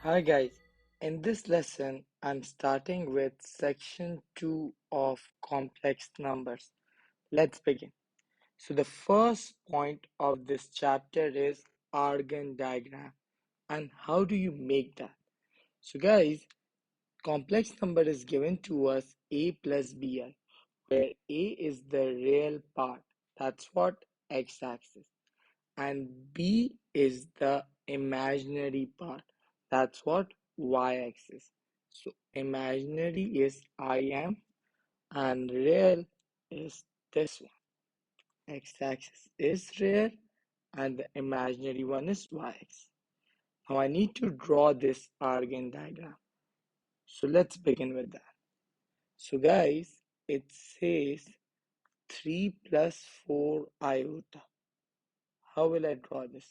Hi guys, in this lesson I'm starting with section 2 of complex numbers. Let's begin. So the first point of this chapter is Argand diagram and how do you make that? So guys, complex number is given to us a plus bi where a is the real part. That's what x-axis and B is the imaginary part. That's what y-axis. So imaginary is I am and real is this one. X-axis is real and the imaginary one is y-axis. Now I need to draw this Argand diagram. So let's begin with that. So guys, it says 3 plus 4 iota. How will I draw this?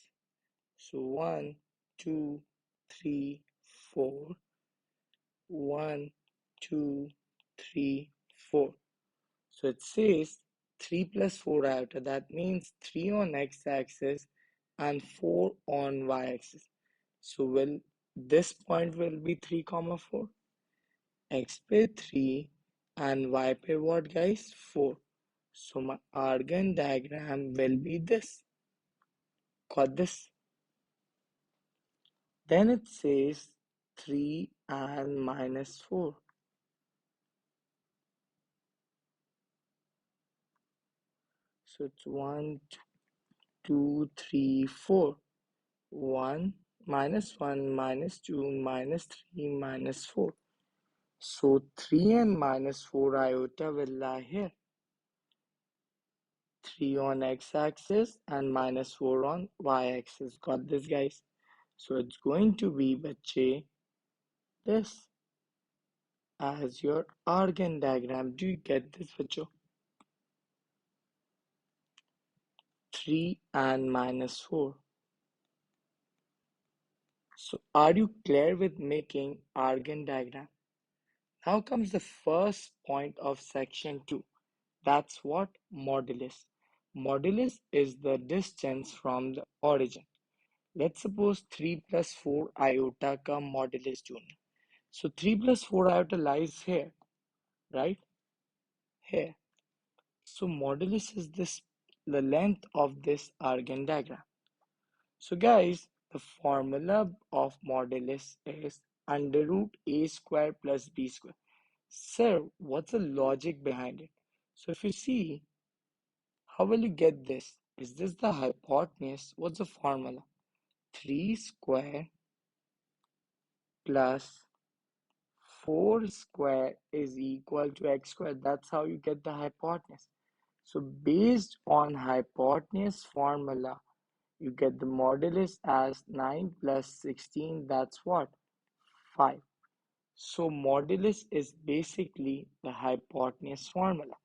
So 1, 2, 3, 4. 1, 2, 3, 4. So it says 3 plus 4 iota. That means 3 on x-axis and 4 on y-axis. So will this point will be 3 comma 4. X पे 3 and y पे what guys? 4. So my Argand diagram will be this. Got this? Then it says 3 and minus 4. So it's 1, 2, 3, 4. 1, minus 1, minus 2, minus 3, minus 4. So 3 and minus 4 iota will lie here. 3 on x-axis and minus 4 on y-axis. Got this guys? So it's going to be bache this as your Argand diagram. Do you get this bacho? 3 and minus 4. So are you clear with making Argand diagram? Now comes the first point of section 2. That's what modulus. Modulus is the distance from the origin. Let's suppose 3 plus 4 iota का modulus ढूंढना. So 3 plus 4 iota lies here, right? Here. So modulus is the length of this Argand diagram. So guys, the formula of modulus is under root a square plus b square. Sir, what's the logic behind it? So if you see, how will you get this? Is this the hypotenuse? What's the formula? 3 square plus 4 square is equal to x square. That's how you get the hypotenuse. So based on hypotenuse formula, you get the modulus as 9 plus 16. That's what? 5. So modulus is basically the hypotenuse formula,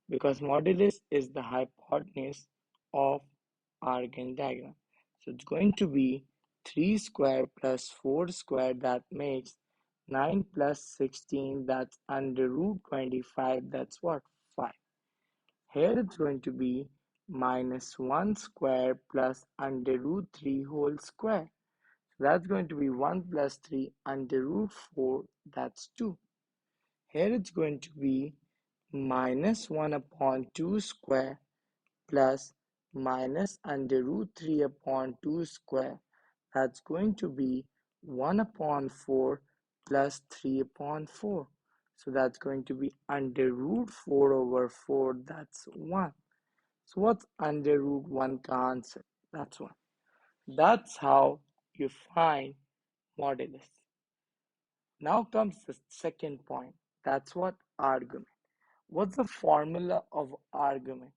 because modulus is the hypotenuse of Argand diagram. So it's going to be 3 square plus 4 square, that makes 9 plus 16, that's under root 25, that's what? 5. Here it's going to be minus 1 square plus under root 3 whole square. So that's going to be 1 plus 3 under root 4, that's 2. Here it's going to be minus 1 upon 2 square plus minus under root 3 upon 2 square. That's going to be 1 upon 4 plus 3 upon 4. So that's going to be under root 4 over 4. That's 1. So what's under root 1 का answer? That's 1. That's how you find modulus. Now comes the second point. That's what argument. What's the formula of argument?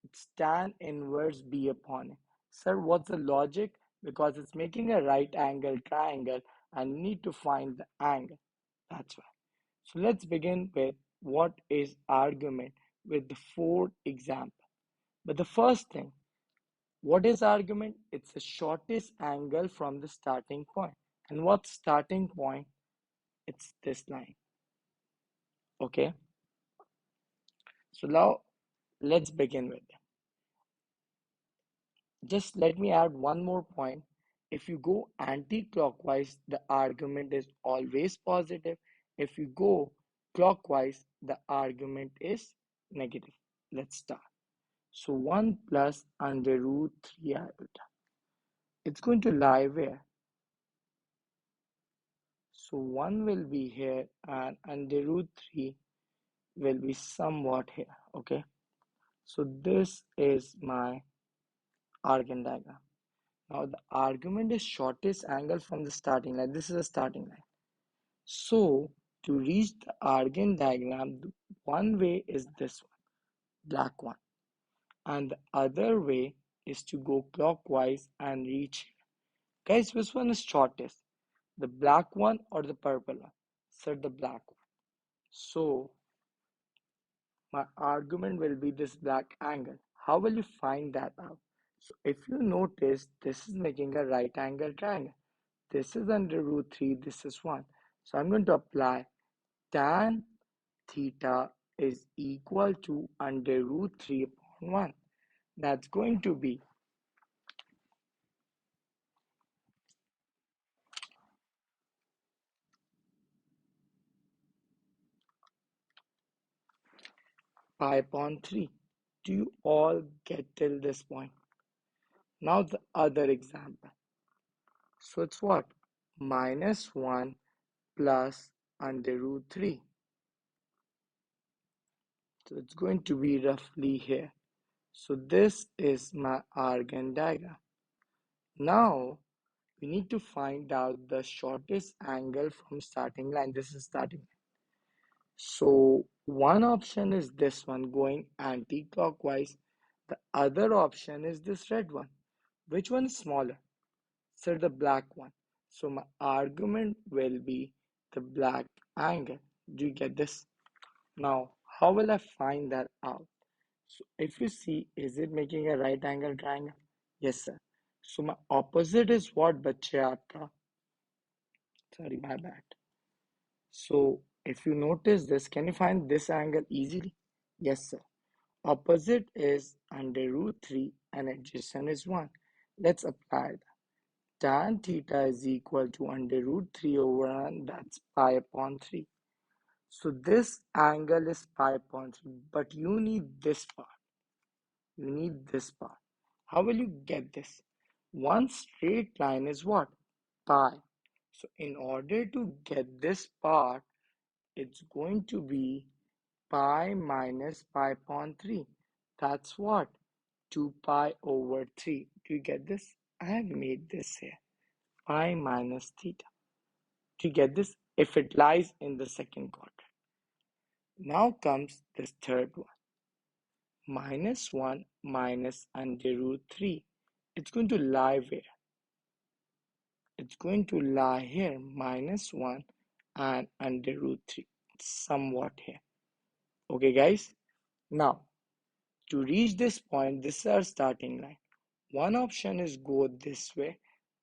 It's tan inverse b upon a. Sir, what's the logic? Because it's making a right angle triangle and you need to find the angle. That's why. So let's begin with what is argument with the 4 example. But the first thing, what is argument? It's the shortest angle from the starting point. And what's starting point? It's this line. Okay. So now let's begin with it. Just let me add one more point. If you go anti-clockwise, the argument is always positive. If you go clockwise, the argument is negative. Let's start. So 1 plus under root 3 iota. It's going to lie where? So 1 will be here and under root 3 will be somewhat here. Okay. So this is my argand diagram. Now the argument is shortest angle from the starting line. This is a starting line. So to reach the argand diagram, one way is this one, black one, and the other way is to go clockwise and reach here. Guys, which one is shortest? The black one or the purple one? So the black one. So my argument will be this black angle. How will you find that out? So if you notice, this is making a right angle triangle. This is under root 3, this is 1. So I'm going to apply tan theta is equal to under root 3 upon 1. That's going to be pi upon 3. Do you all get till this point? Now the other example. So it's what? Minus 1 plus under root 3. So it's going to be roughly here. So this is my argand diagram. Now we need to find out the shortest angle from starting line. This is starting line. So one option is this one going anti-clockwise. The other option is this red one. Which one is smaller? So the black one. So my argument will be the black angle. Do you get this? Now, how will I find that out? So if you see, is it making a right angle triangle? Yes, sir. So my opposite is what, बच्चे आपका? Sorry, my bad. So if you notice this, can you find this angle easily? Yes, sir. Opposite is under root 3 and adjacent is 1. Let's apply that. Tan theta is equal to under root 3 over 1, that's pi upon 3. So this angle is pi upon 3, but you need this part. You need this part. How will you get this? One straight line is what? Pi. So in order to get this part, it's going to be pi minus pi upon 3. That's what? 2 pi over 3. Do you get this? I have made this here. Pi minus theta. Do you get this? If it lies in the second quadrant. Now comes this third one. Minus 1 minus under root 3. It's going to lie where? It's going to lie here, minus 1 and under root 3. Somewhat here. Okay, guys? Now, to reach this point, this is our starting line. One option is go this way.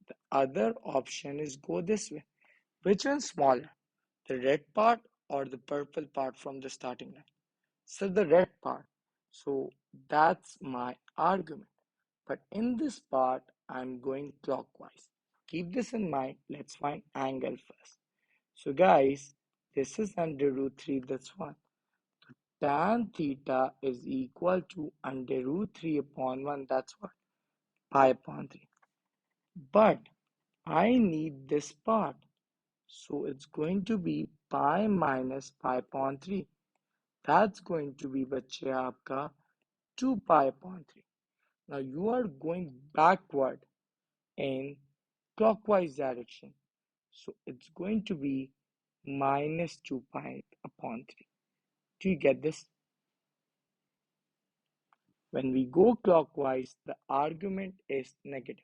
The other option is go this way. Which one's smaller? The red part or the purple part from the starting line? So the red part. So that's my argument. But in this part, I'm going clockwise. Keep this in mind. Let's find angle first. So guys, this is under root 3, that's 1. Tan theta is equal to under root 3 upon 1, that's what? Pi upon 3. But I need this part. So it's going to be pi minus pi upon 3. That's going to be बच्चे आपका 2 pi upon 3. Now you are going backward in clockwise direction. So it's going to be minus 2 pi upon 3. Do you get this? When we go clockwise, the argument is negative.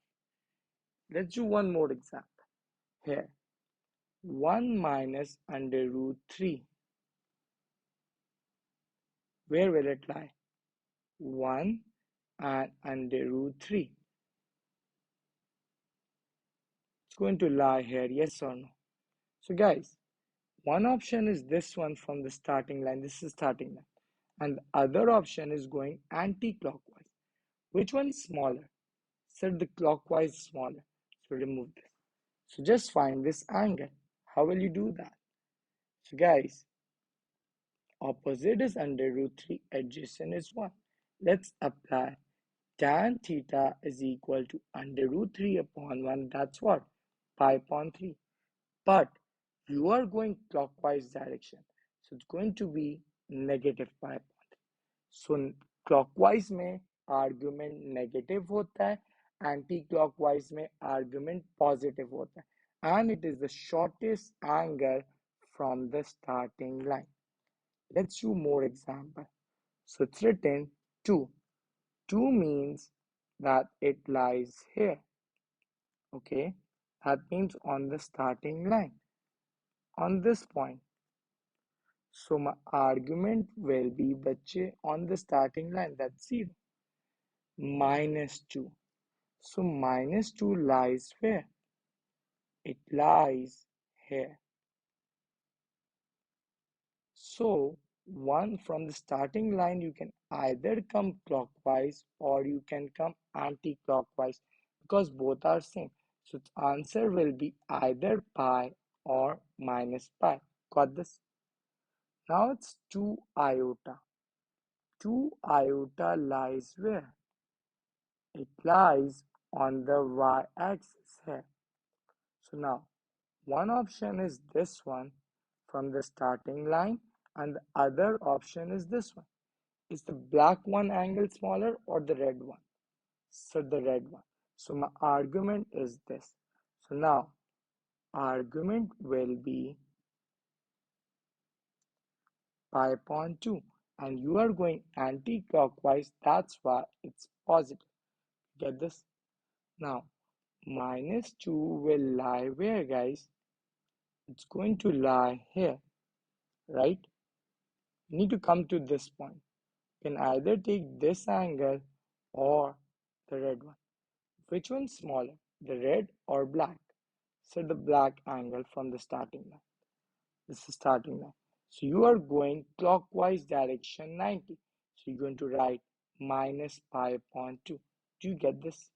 Let's do one more example. Here, 1 minus under root 3. Where will it lie? 1 and under root 3. It's going to lie here, yes or no? So guys, one option is this one from the starting line. This is starting line. And the other option is going anti-clockwise. Which one is smaller? Set the clockwise smaller. So remove this. So just find this angle. How will you do that? So guys, opposite is under root 3, adjacent is 1. Let's apply tan theta is equal to under root 3 upon 1. That's what? Pi upon 3. But you are going clockwise direction. So it's going to be negative pi upon 3. So clockwise में argument negative होता है, anti clockwise में argument positive होता है, and it is the shortest angle from the starting line. Let's do more example. So it's written 2. 2 means that it lies here. Okay, that means on the starting line, on this point. So my argument will be बच्चे on the starting line, that's 0. -2. So -2 lies where? It lies here. So one from the starting line, you can either come clockwise or you can come anti-clockwise because both are same. So its answer will be either pi or minus pi. Got this? Now it's 2 iota. 2 iota lies where? It lies on the y-axis here. So now one option is this one from the starting line and the other option is this one. Is the black one angle smaller or the red one? So the red one. So my argument is this. So now argument will be pi upon 2 and you are going anti-clockwise, that's why it's positive. Get this? Now -2 will lie where, guys? It's going to lie here, right? You need to come to this point. You can either take this angle or the red one. Which one's smaller, the red or black? So the black angle from the starting line. This is starting line. So you are going clockwise direction 90. So you're going to write minus pi upon 2. Do you get this?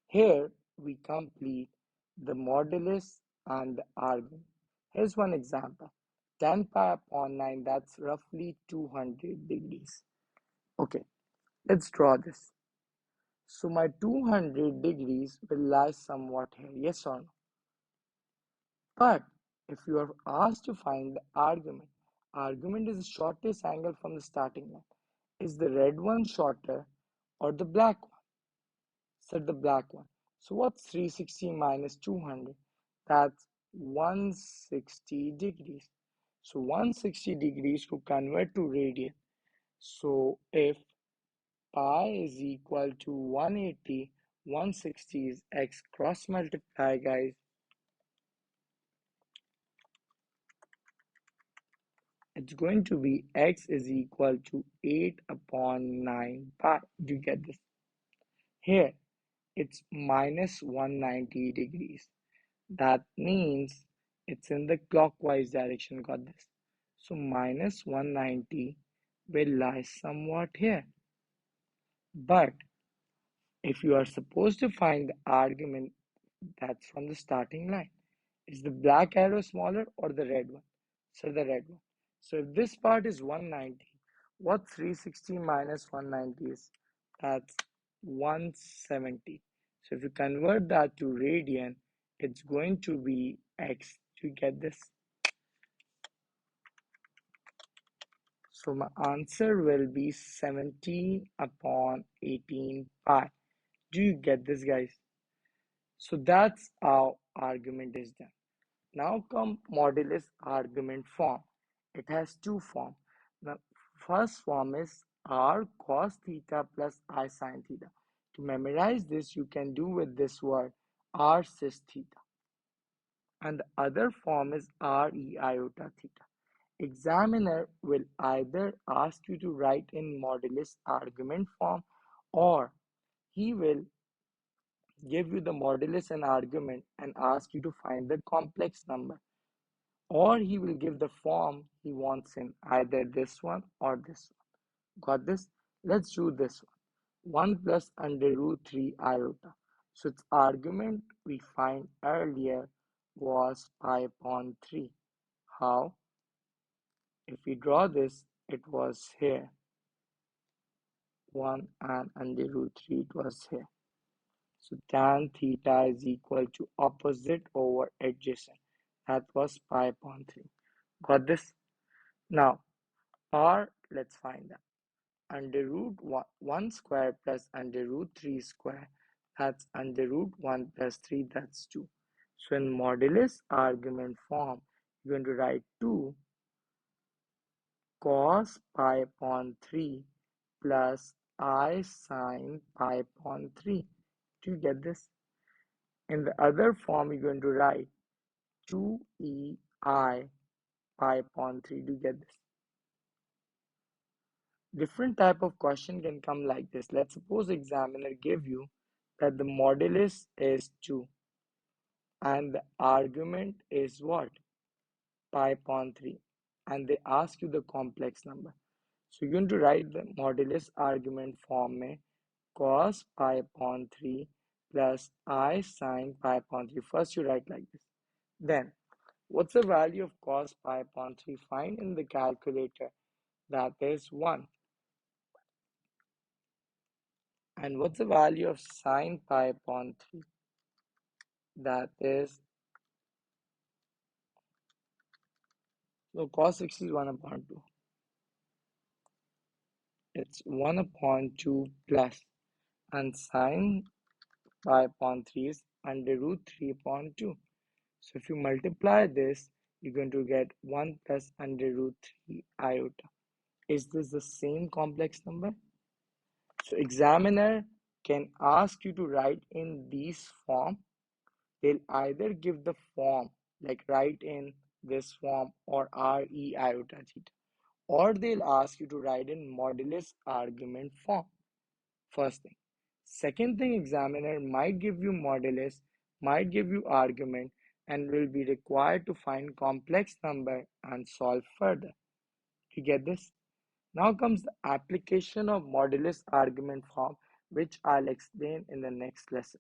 Here we complete the modulus and the argument. Here's one example. 10 pi upon 9, that's roughly 200 degrees. Okay, let's draw this. So my 200 degrees will lie somewhat here, yes or no? But if you are asked to find the argument is the shortest angle from the starting line. Is the red one shorter or the black one? Said the black one. So what's 360 minus 200? That's 160 degrees. So 160 degrees to convert to radian. So if pi is equal to 180, 160 is x, cross multiply, guys. It's going to be x is equal to 8 upon 9 pi. Do you get this? Here, it's minus 190 degrees. That means it's in the clockwise direction. Got this? So minus 190 will lie somewhat here. But if you are supposed to find the argument that's from the starting line, is the black arrow smaller or the red one? So the red one. So if this part is 190, what 360 minus 190 is? That's 170. So if you convert that to radian, it's going to be x. Do you get this? So my answer will be 17 upon 18 pi. Do you get this, guys? So that's how argument is done. Now come modulus argument form. It has two forms. The first form is r cos theta plus I sin theta. To memorize this, you can do with this word r cis theta. And the other form is r e iota theta. Examiner will either ask you to write in modulus argument form or he will give you the modulus and argument and ask you to find the complex number. Or he will give the form he wants in either this one or this one. Got this? Let's do this one. 1 plus under root 3 iota. So its argument we find earlier was pi upon 3. How? If we draw this, it was here 1 and under root 3 it was here. So tan theta is equal to opposite over adjacent. That was pi upon 3. Got this? Now, or let's find that. Under root 1 square plus under root 3 square, that's under root 1 plus 3, that's 2. So in modulus argument form, you're going to write 2 cos pi upon 3 plus I sine pi upon 3. Do you get this? In the other form, you're going to write 2ei pi upon 3. Do you get this? Different type of question can come like this. Let's suppose examiner give you that the modulus is 2 and the argument is what? Pi upon 3, and they ask you the complex number. So you're going to write the modulus argument form में cos pi upon 3 plus I sine pi upon 3. First you write like this. Then what's the value of cos pi upon 3? Find in the calculator. That is 1. And what's the value of sine pi upon 3? That is, so cos 6 is 1 upon 2. It's 1 upon 2 plus, and sine pi upon 3 is under root 3 upon 2. So if you multiply this, you're going to get 1 plus under root 3 iota. Is this the same complex number? So examiner can ask you to write in these form. They'll either give the form like write in this form or re iota theta, or they'll ask you to write in modulus argument form. First thing. Second thing, examiner might give you modulus, might give you argument, and will be required to find complex number and solve further. You get this? Now comes the application of modulus argument form, which I'll explain in the next lesson.